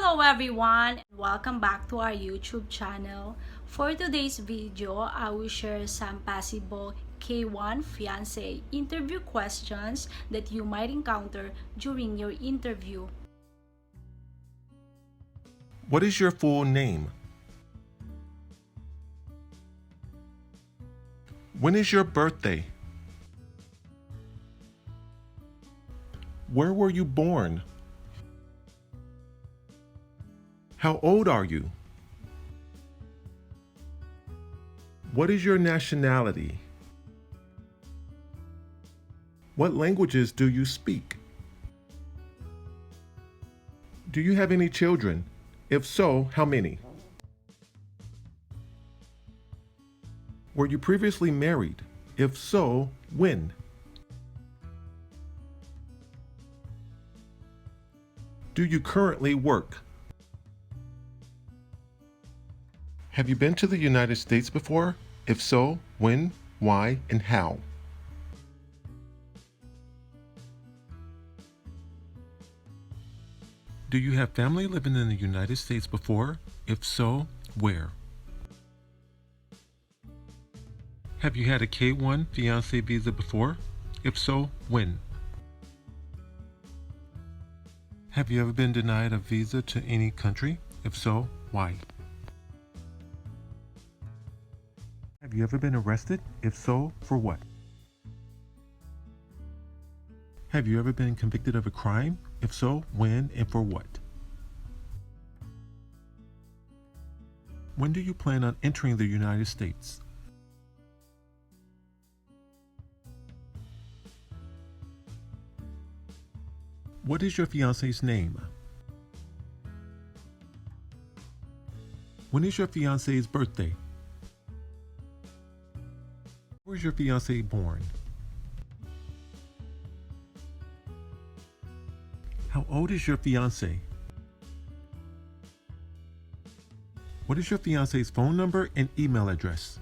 Hello everyone, and welcome back to our YouTube channel. For today's video, I will share some possible K1 fiance interview questions that you might encounter during your interview. What is your full name? When is your birthday? Where were you born? How old are you? What is your nationality? What languages do you speak? Do you have any children? If so, how many? Were you previously married? If so, when? Do you currently work? Have you been to the United States before? If so, when, why, and how? Do you have family living in the United States before? If so, where? Have you had a K1 fiance visa before? If so, when? Have you ever been denied a visa to any country? If so, why? Have you ever been arrested? If so, for what? Have you ever been convicted of a crime? If so, when and for what? When do you plan on entering the United States? What is your fiance's name? When is your fiance's birthday? Where is your fiance born? How old is your fiance? What is your fiance's phone number and email address?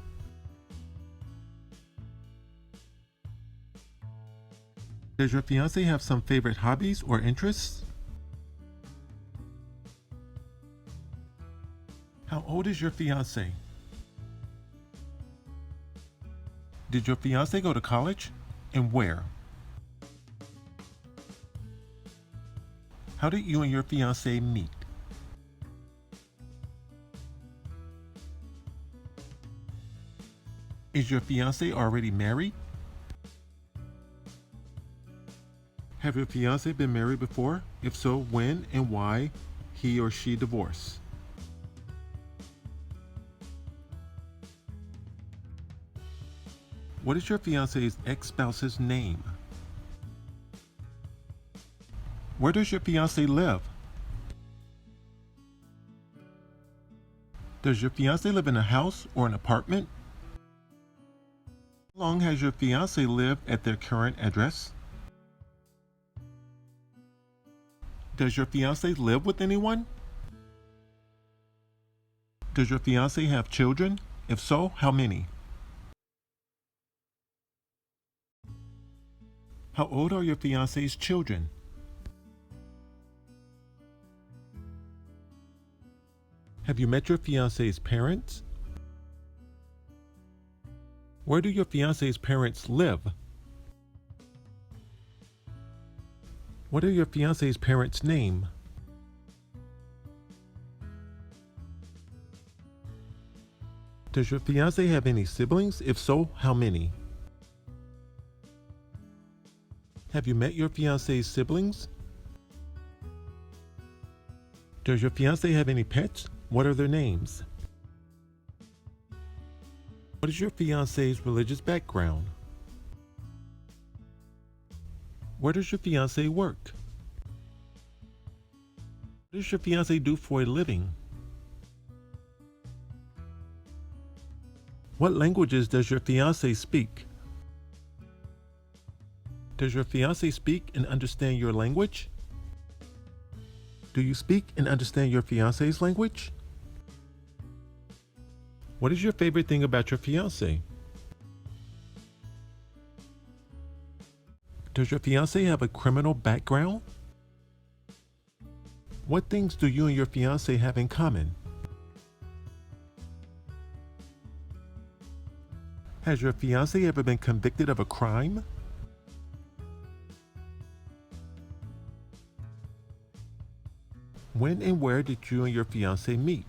Does your fiance have some favorite hobbies or interests? How old is your fiance? Did your fiance go to college, and where? How did you and your fiance meet? Is your fiance already married? Have your fiance been married before? If so, when and why he or she divorced? What is your fiance's ex-spouse's name? Where does your fiance live? Does your fiance live in a house or an apartment? How long has your fiance lived at their current address? Does your fiance live with anyone? Does your fiance have children? If so, how many? How old are your fiance's children? Have you met your fiance's parents? Where do your fiance's parents live? What are your fiance's parents' name? Does your fiance have any siblings? If so, how many? Have you met your fiance's siblings? Does your fiance have any pets? What are their names? What is your fiance's religious background? Where does your fiance work? What does your fiance do for a living? What languages does your fiance speak? Does your fiance speak and understand your language? Do you speak and understand your fiance's language? What is your favorite thing about your fiance? Does your fiance have a criminal background? What things do you and your fiance have in common? Has your fiance ever been convicted of a crime? When and where did you and your fiance meet?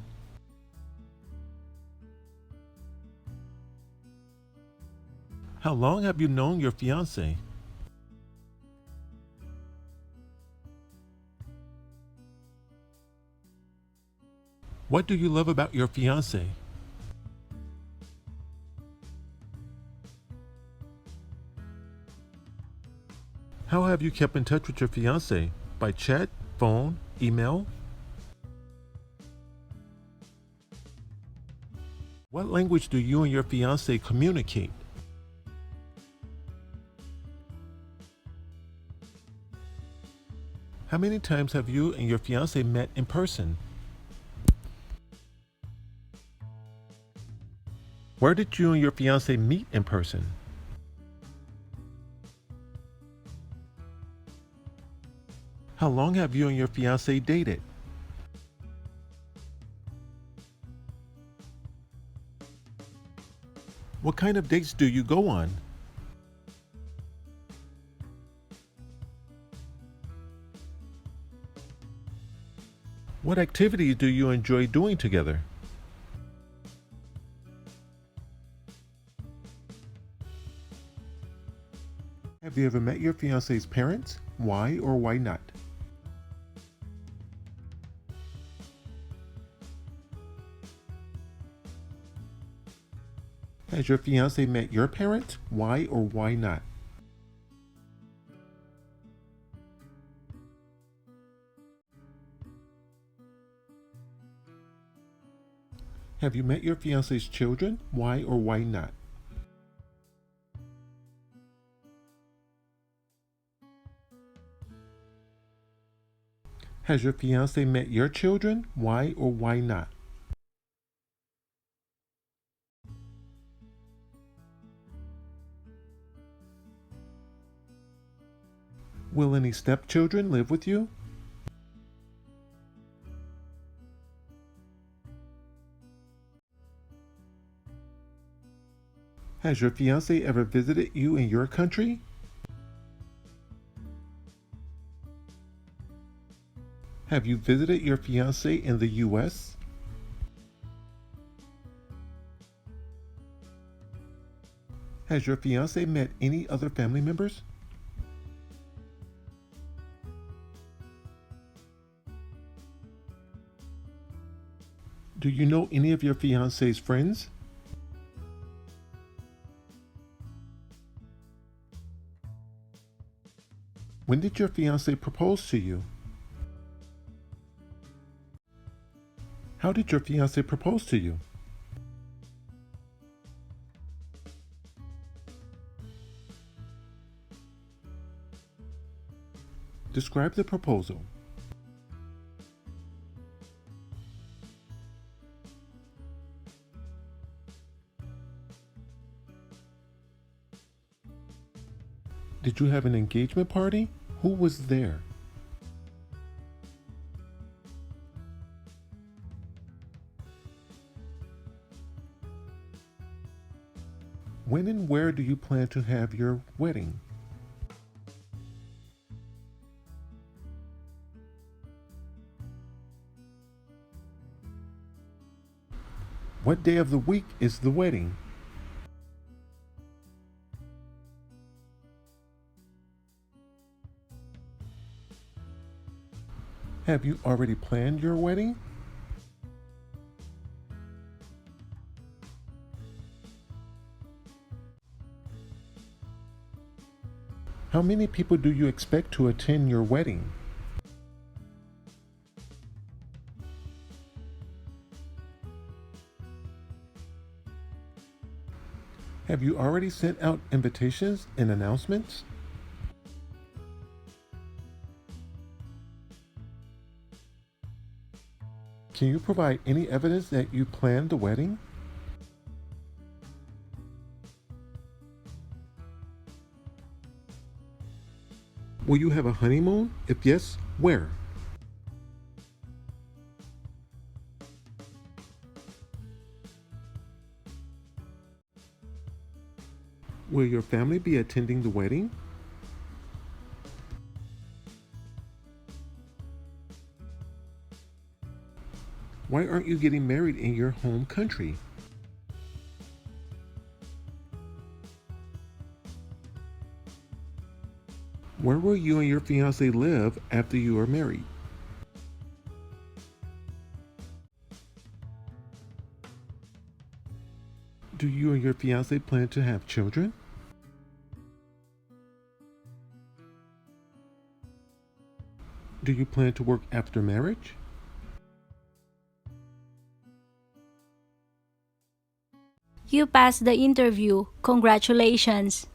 How long have you known your fiance? What do you love about your fiance? How have you kept in touch with your fiance? By chat, phone, email? What language do you and your fiance communicate? How many times have you and your fiance met in person? Where did you and your fiance meet in person? How long have you and your fiance dated? What kind of dates do you go on? What activities do you enjoy doing together? Have you ever met your fiance's parents? Why or why not? Has your fiance met your parents? Why or why not? Have you met your fiance's children? Why or why not? Has your fiance met your children? Why or why not? Will any stepchildren live with you? Has your fiance ever visited you in your country? Have you visited your fiance in the US? Has your fiance met any other family members? Do you know any of your fiance's friends? When did your fiance propose to you? How did your fiance propose to you? Describe the proposal. Did you have an engagement party? Who was there? When and where do you plan to have your wedding? What day of the week is the wedding? Have you already planned your wedding? How many people do you expect to attend your wedding? Have you already sent out invitations and announcements? Can you provide any evidence that you planned the wedding? Will you have a honeymoon? If yes, where? Will your family be attending the wedding? Why aren't you getting married in your home country? Where will you and your fiance live after you are married? Do you and your fiance plan to have children? Do you plan to work after marriage? You passed the interview. Congratulations!